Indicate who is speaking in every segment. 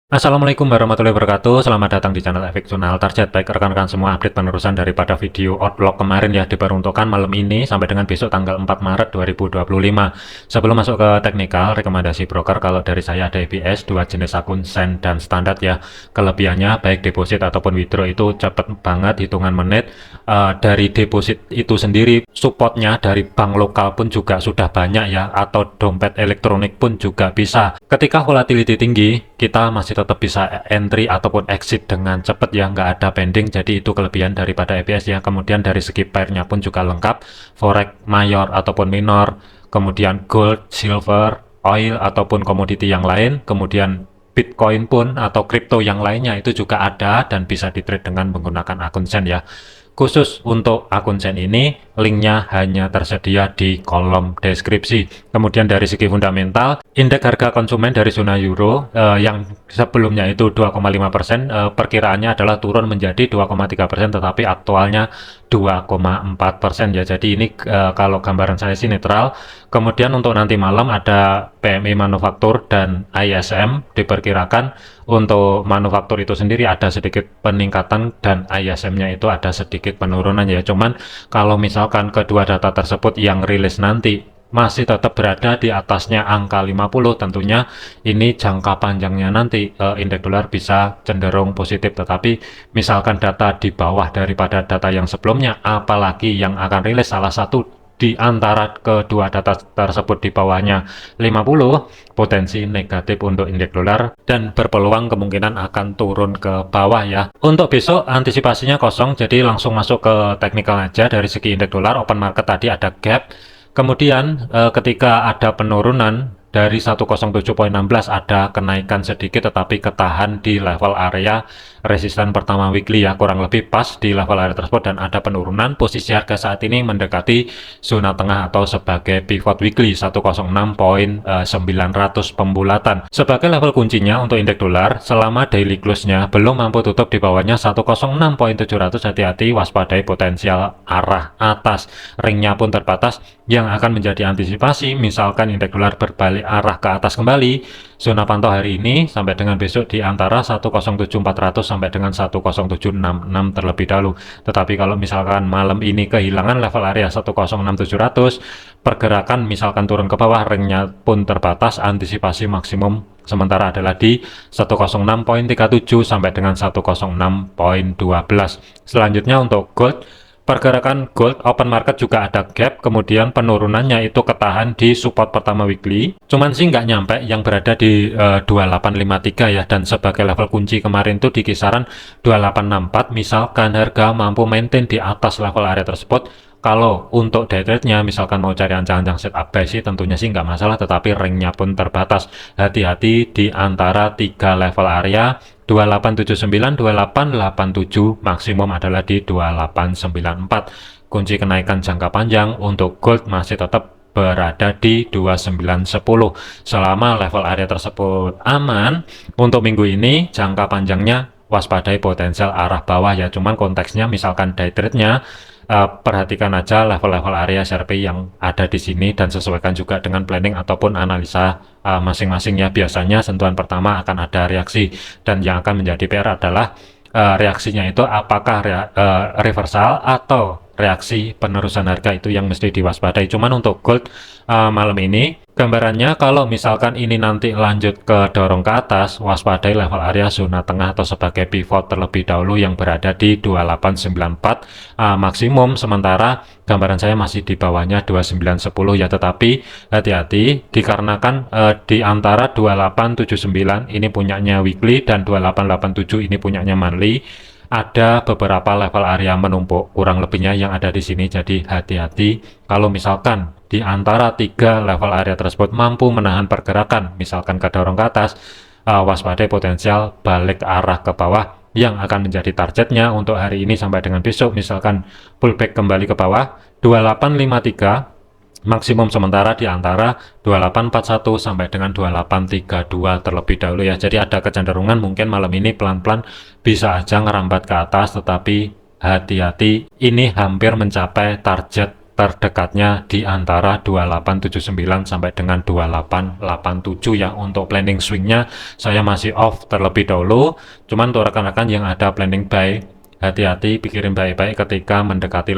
Speaker 1: Assalamualaikum warahmatullahi wabarakatuh. Selamat datang di channel Efek Jurnal Target. Baik rekan-rekan semua, update penerusan daripada video outlook kemarin ya, diperuntukkan malam ini sampai dengan besok tanggal 4 Maret 2025. Sebelum masuk ke teknikal, rekomendasi broker kalau dari saya ada EBS, dua jenis akun Send dan Standard ya. Kelebihannya baik deposit ataupun withdraw itu cepet banget, hitungan menit. Dari deposit itu sendiri, supportnya dari bank lokal pun juga sudah banyak ya, atau dompet elektronik pun juga bisa. Ketika volatility tinggi, kita masih tetap bisa entry ataupun exit dengan cepat ya, nggak ada pending. Jadi itu kelebihan daripada EBS ya. Kemudian dari segi pairnya pun juga lengkap, forex mayor ataupun minor, kemudian gold, silver, oil ataupun komoditi yang lain, kemudian Bitcoin pun atau kripto yang lainnya itu juga ada dan bisa di trade dengan menggunakan akun Send ya. Khusus untuk akun Send ini, linknya hanya tersedia di kolom deskripsi. Kemudian dari segi fundamental, indeks harga konsumen dari zona euro yang sebelumnya itu 2,5%, perkiraannya adalah turun menjadi 2,3%, tetapi aktualnya 2,4% ya. Jadi ini kalau gambaran saya sih netral. Kemudian untuk nanti malam ada PMI manufaktur dan ISM, diperkirakan untuk manufaktur itu sendiri ada sedikit peningkatan dan ISM-nya itu ada sedikit penurunan ya. Cuman kalau misalkan kedua data tersebut yang rilis nanti masih tetap berada di atasnya angka 50, tentunya ini jangka panjangnya nanti indeks dolar bisa cenderung positif. Tetapi misalkan data di bawah daripada data yang sebelumnya, apalagi yang akan rilis salah satu di antara kedua data tersebut di bawahnya 50, potensi negatif untuk indeks dolar dan berpeluang kemungkinan akan turun ke bawah ya. Untuk besok antisipasinya kosong, jadi langsung masuk ke teknikal aja. Dari segi indeks dolar open market tadi ada gap, kemudian ketika ada penurunan dari 107.16 ada kenaikan sedikit tetapi ketahan di level area resisten pertama weekly ya, kurang lebih pas di level area tersebut, dan ada penurunan. Posisi harga saat ini mendekati zona tengah atau sebagai pivot weekly 106.900 pembulatan. Sebagai level kuncinya untuk indeks dolar, selama daily close-nya belum mampu tutup di bawahnya 106.700, hati-hati, waspadai potensial arah atas. Ringnya pun terbatas, yang akan menjadi antisipasi misalkan indeks dolar berbalik arah ke atas kembali. Zona pantau hari ini sampai dengan besok di antara 107.400 sampai dengan 107.66 terlebih dahulu. Tetapi kalau misalkan malam ini kehilangan level area 106.700, pergerakan misalkan turun ke bawah, ringnya pun terbatas, antisipasi maksimum sementara adalah di 106.37 sampai dengan 106.12. Selanjutnya untuk gold, pergerakan gold open market juga ada gap, kemudian penurunannya itu ketahan di support pertama weekly, cuman sih nggak nyampe yang berada di 2853 ya, dan sebagai level kunci kemarin tuh di kisaran 2864. Misalkan harga mampu maintain di atas level area tersebut, kalau untuk day trade-nya misalkan mau cari ancang-ancang setup buy sih tentunya sih nggak masalah, tetapi ringnya pun terbatas. Hati-hati di antara tiga level area 2879, 2887, maksimum adalah di 2894. Kunci kenaikan jangka panjang untuk gold masih tetap berada di 2910. Selama level area tersebut aman, untuk minggu ini jangka panjangnya waspadai potensial arah bawah ya. Cuman konteksnya misalkan day trade-nya, perhatikan aja level-level area SRP yang ada di sini dan sesuaikan juga dengan planning ataupun analisa masing-masing ya. Biasanya sentuhan pertama akan ada reaksi, dan yang akan menjadi PR adalah reaksinya itu apakah reversal atau reaksi penerusan harga, itu yang mesti diwaspadai. Cuman untuk gold malam ini gambarannya, kalau misalkan ini nanti lanjut ke dorong ke atas, waspadai level area zona tengah atau sebagai pivot terlebih dahulu yang berada di 2894 maksimum. Sementara gambaran saya masih di bawahnya 2910 ya, tetapi hati-hati dikarenakan di antara 2879 ini punyanya weekly dan 2887 ini punyanya monthly, ada beberapa level area menumpuk kurang lebihnya yang ada di sini. Jadi hati-hati kalau misalkan di antara tiga level area tersebut mampu menahan pergerakan misalkan ke dorong ke atas, waspadai potensial balik arah ke bawah yang akan menjadi targetnya untuk hari ini sampai dengan besok. Misalkan pullback kembali ke bawah 2853, maksimum sementara di antara 2841 sampai dengan 2832 terlebih dahulu ya. Jadi ada kecenderungan mungkin malam ini pelan-pelan bisa aja ngerambat ke atas, tetapi hati-hati, ini hampir mencapai target terdekatnya di antara 2879 sampai dengan 2887 ya. Untuk planning swingnya saya masih off terlebih dahulu, cuman untuk rekan-rekan yang ada planning buy, hati-hati, pikirin baik-baik ketika mendekati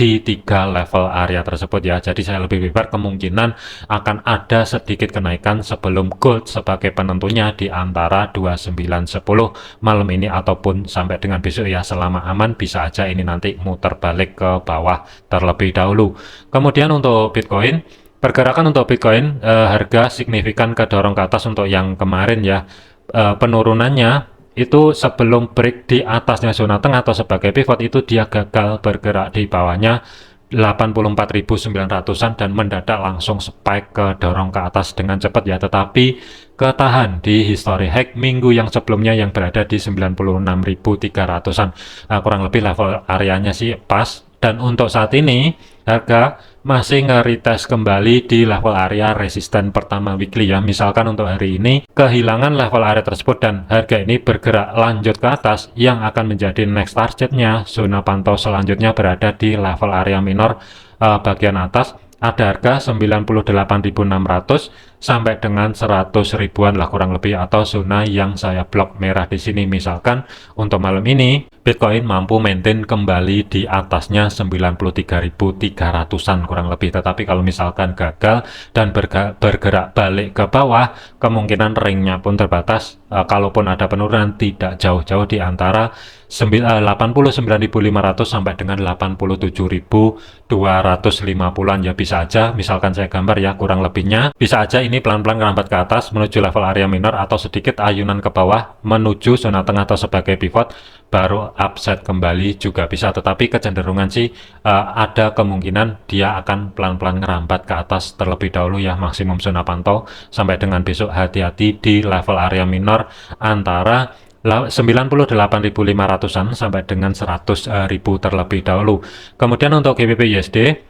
Speaker 1: di 3 level area tersebut ya. Jadi saya lebih prefer kemungkinan akan ada sedikit kenaikan sebelum gold sebagai penentunya di antara 2910 malam ini ataupun sampai dengan besok ya. Selama aman bisa aja ini nanti muter balik ke bawah terlebih dahulu. Kemudian untuk Bitcoin, pergerakan untuk Bitcoin harga signifikan kedorong ke atas untuk yang kemarin ya. Penurunannya itu sebelum break di atasnya zona tengah atau sebagai pivot itu dia gagal bergerak di bawahnya 84.900-an dan mendadak langsung spike ke dorong ke atas dengan cepat ya, tetapi ketahan di history high minggu yang sebelumnya yang berada di 96.300-an. Kurang lebih level areanya sih pas, dan untuk saat ini harga masih nge-retest kembali di level area resisten pertama weekly ya. Misalkan untuk hari ini kehilangan level area tersebut dan harga ini bergerak lanjut ke atas, yang akan menjadi next targetnya zona pantau selanjutnya berada di level area minor bagian atas. Ada harga 98.600 sampai dengan 100 ribuan lah kurang lebih, atau zona yang saya blok merah di sini. Misalkan untuk malam ini Bitcoin mampu maintain kembali di atasnya 93.300-an kurang lebih, tetapi kalau misalkan gagal dan bergerak balik ke bawah, kemungkinan ringnya pun terbatas. Kalaupun ada penurunan tidak jauh-jauh di antara 89.500 sampai dengan 87.250-an ya. Bisa aja misalkan saya gambar ya, kurang lebihnya bisa aja ini pelan-pelan merambat ke atas menuju level area minor atau sedikit ayunan ke bawah menuju zona tengah atau sebagai pivot baru upside kembali juga bisa, tetapi kecenderungan sih ada kemungkinan dia akan pelan-pelan ngerambat ke atas terlebih dahulu ya. Maksimum zona pantau sampai dengan besok hati-hati di level area minor antara 98.500-an sampai dengan 100.000 terlebih dahulu. Kemudian untuk GBP USD,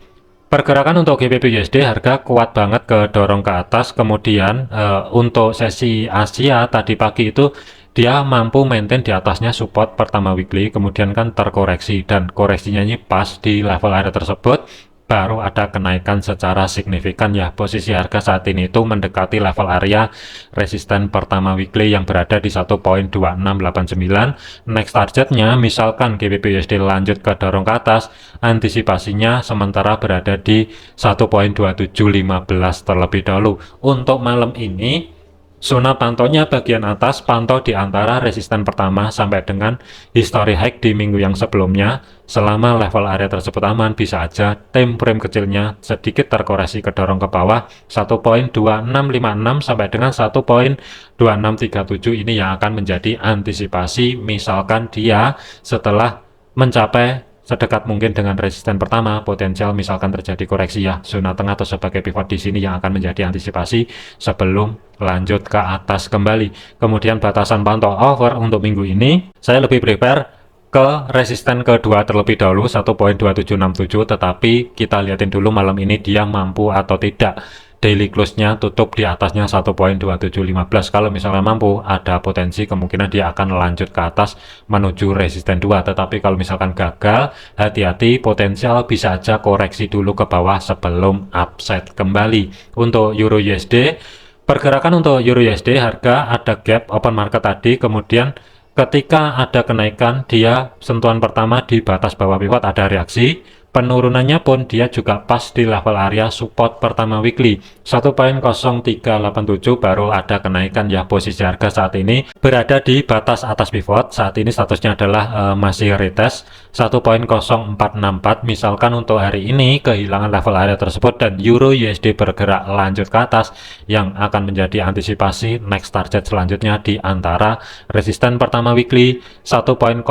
Speaker 1: pergerakan untuk GBP USD harga kuat banget ke dorong ke atas. Kemudian untuk sesi Asia tadi pagi itu dia mampu maintain di atasnya support pertama weekly, kemudian kan terkoreksi, dan koreksinya ini pas di level area tersebut baru ada kenaikan secara signifikan ya. Posisi harga saat ini itu mendekati level area resisten pertama weekly yang berada di 1.2689. Next targetnya misalkan GBP USD lanjut ke dorong ke atas, antisipasinya sementara berada di 1.2715 terlebih dahulu. Untuk malam ini zona pantaunya bagian atas pantau di antara resisten pertama sampai dengan history high di minggu yang sebelumnya. Selama level area tersebut aman, bisa aja time frame kecilnya sedikit terkoreksi ke dorong ke bawah 1.2656 sampai dengan 1.2637. Ini yang akan menjadi antisipasi misalkan dia setelah mencapai sedekat mungkin dengan resisten pertama, potensial misalkan terjadi koreksi ya zona tengah atau sebagai pivot di sini yang akan menjadi antisipasi sebelum lanjut ke atas kembali. Kemudian batasan pantau over untuk minggu ini saya lebih prefer ke resisten kedua terlebih dahulu 1.2767, tetapi kita lihatin dulu malam ini dia mampu atau tidak. Daily close-nya tutup di atasnya 1.2715. Kalau misalnya mampu, ada potensi kemungkinan dia akan lanjut ke atas menuju resisten 2. Tetapi kalau misalkan gagal, hati-hati, potensial bisa aja koreksi dulu ke bawah sebelum upside kembali. Untuk Euro USD, pergerakan untuk Euro USD harga ada gap open market tadi, kemudian ketika ada kenaikan dia sentuhan pertama di batas bawah pivot ada reaksi. Penurunannya pun dia juga pas di level area support pertama weekly 1.0387 baru ada kenaikan ya. Posisi harga saat ini berada di batas atas pivot. Saat ini statusnya adalah masih retest 1.0464. Misalkan untuk hari ini kehilangan level area tersebut dan Euro USD bergerak lanjut ke atas, yang akan menjadi antisipasi next target selanjutnya di antara resisten pertama weekly 1.0500,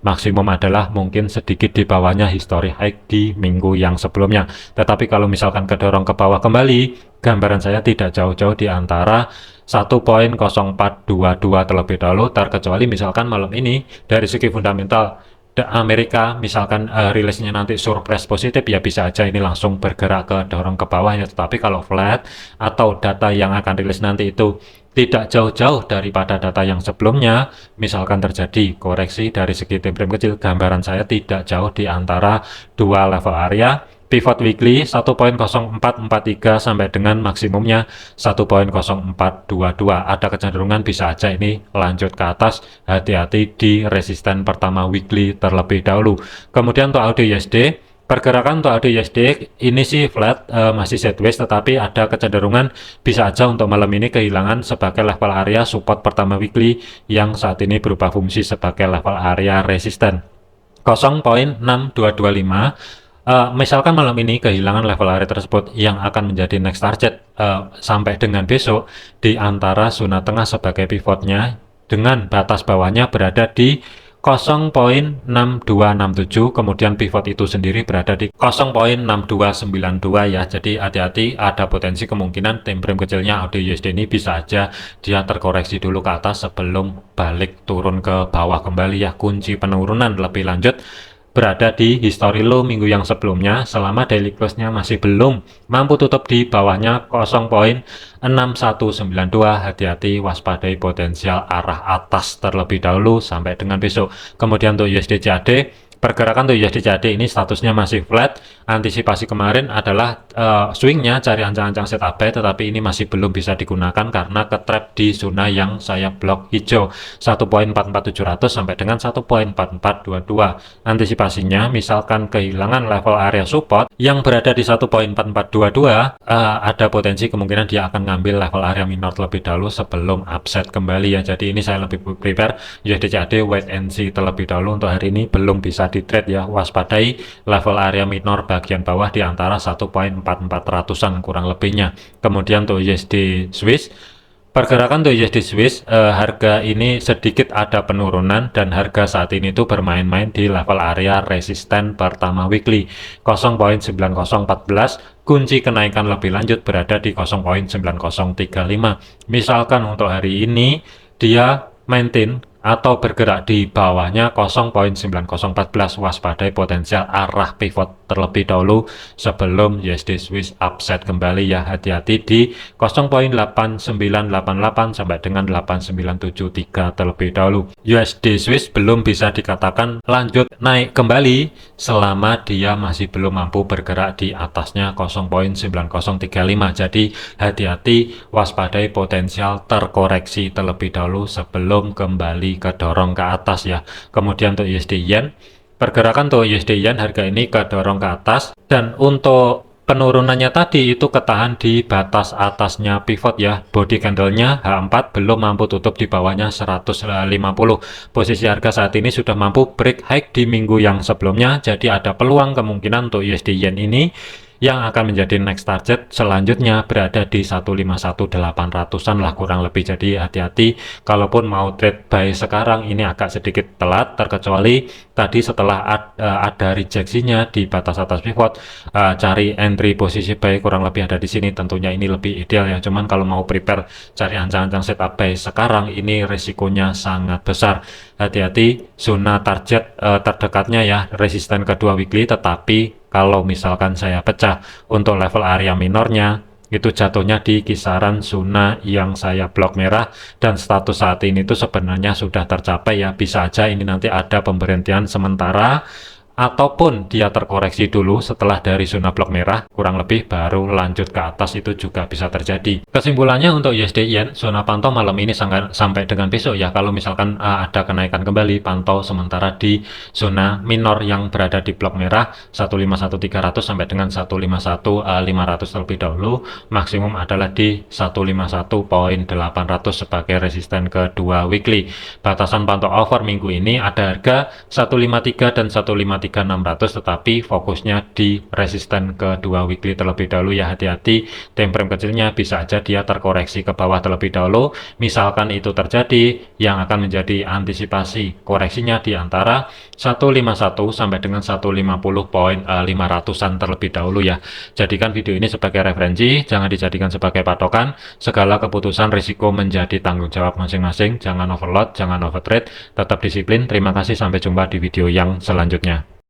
Speaker 1: maksimum adalah mungkin sedikit di bawahnya history high di minggu yang sebelumnya. Tetapi kalau misalkan kedorong ke bawah kembali, gambaran saya tidak jauh-jauh di antara 1.0422 terlebih dahulu, terkecuali misalkan malam ini dari segi fundamental Amerika misalkan rilisnya nanti surprise positif, ya bisa aja ini langsung bergerak ke dorong ke bawah ya. Tetapi kalau flat atau data yang akan rilis nanti itu tidak jauh-jauh daripada data yang sebelumnya, misalkan terjadi koreksi dari segi time frame kecil, gambaran saya tidak jauh di antara dua level area. Pivot weekly 1.0443 sampai dengan maksimumnya 1.0422. Ada kecenderungan bisa aja ini lanjut ke atas. Hati-hati di resisten pertama weekly terlebih dahulu. Kemudian untuk audio USD, pergerakan untuk audio USD ini sih flat, masih sideways, tetapi ada kecenderungan bisa aja untuk malam ini kehilangan sebagai level area support pertama weekly yang saat ini berubah fungsi sebagai level area resisten 0.6225. Misalkan malam ini kehilangan level area tersebut, yang akan menjadi next target sampai dengan besok di antara zona tengah sebagai pivotnya dengan batas bawahnya berada di 0.6267, kemudian pivot itu sendiri berada di 0.6292 ya. Jadi hati-hati, ada potensi kemungkinan time frame kecilnya audio USD ini bisa aja dia terkoreksi dulu ke atas sebelum balik turun ke bawah kembali ya. Kunci penurunan lebih lanjut berada di history low minggu yang sebelumnya. Selama daily close-nya masih belum mampu tutup di bawahnya 0.6192, hati-hati, waspadai potensial arah atas terlebih dahulu sampai dengan besok. Kemudian untuk USD CAD, pergerakan untuk USD CAD ini statusnya masih flat. Antisipasi kemarin adalah swingnya cari ancang-ancang setup buy, tetapi ini masih belum bisa digunakan karena ketrap di zona yang saya blok hijau 1.44700 sampai dengan 1.4422. Antisipasinya misalkan kehilangan level area support yang berada di 1.4422, ada potensi kemungkinan dia akan ngambil level area minor terlebih dahulu sebelum upset kembali ya. Jadi ini saya lebih prepare USD CAD wait and see terlebih dahulu. Untuk hari ini belum bisa di trade ya, waspadai level area minor bagian bawah di antara 1.4400-an kurang lebihnya. Kemudian untuk USD Swiss, pergerakan untuk USD Swiss, harga ini sedikit ada penurunan dan harga saat ini tuh bermain-main di level area resisten pertama weekly 0.9014. Kunci kenaikan lebih lanjut berada di 0.9035. Misalkan untuk hari ini dia maintain atau bergerak di bawahnya 0.9014, waspadai potensial arah pivot terlebih dahulu sebelum USD Swiss upset kembali ya. Hati-hati di 0.8988 sampai dengan 8973 terlebih dahulu. USD Swiss belum bisa dikatakan lanjut naik kembali selama dia masih belum mampu bergerak di atasnya 0.9035. Jadi hati-hati, waspadai potensial terkoreksi terlebih dahulu sebelum kembali kedorong ke atas ya. Kemudian untuk USD Yen, pergerakan untuk USD Yen harga ini kedorong ke atas, dan untuk penurunannya tadi itu ketahan di batas atasnya pivot ya. Body candlenya H4 belum mampu tutup di bawahnya 150. Posisi harga saat ini sudah mampu break high di minggu yang sebelumnya, jadi ada peluang kemungkinan untuk USD Yen ini yang akan menjadi next target selanjutnya berada di 151.800-an lah kurang lebih. Jadi hati-hati, kalaupun mau trade buy sekarang ini agak sedikit telat, terkecuali tadi setelah ada rejeksinya di batas atas pivot, cari entry posisi buy kurang lebih ada di sini. Tentunya ini lebih ideal ya, cuman kalau mau prepare cari ancang-ancang setup buy sekarang ini resikonya sangat besar. Hati-hati, zona target terdekatnya ya resisten kedua weekly, tetapi kalau misalkan saya pecah untuk level area minornya itu jatuhnya di kisaran zona yang saya blok merah, dan status saat ini itu sebenarnya sudah tercapai ya. Bisa aja ini nanti ada pemberhentian sementara ataupun dia terkoreksi dulu setelah dari zona blok merah kurang lebih baru lanjut ke atas, itu juga bisa terjadi. Kesimpulannya untuk USD Yen, zona pantau malam ini sampai dengan besok ya. Kalau misalkan ada kenaikan kembali, pantau sementara di zona minor yang berada di blok merah 151.300 sampai dengan 151.500 terlebih dahulu. Maksimum adalah di 151.800 sebagai resisten kedua weekly. Batasan pantau over minggu ini ada harga 153 dan 153 1,3600, tetapi fokusnya di resisten kedua weekly terlebih dahulu ya. Hati-hati, time frame kecilnya bisa aja dia terkoreksi ke bawah terlebih dahulu. Misalkan itu terjadi, yang akan menjadi antisipasi koreksinya di antara 151 sampai dengan 150.500-an terlebih dahulu ya. Jadikan video ini sebagai referensi, jangan dijadikan sebagai patokan. Segala keputusan risiko menjadi tanggung jawab masing-masing. Jangan overload, jangan overtrade, tetap disiplin. Terima kasih, sampai jumpa di video yang selanjutnya.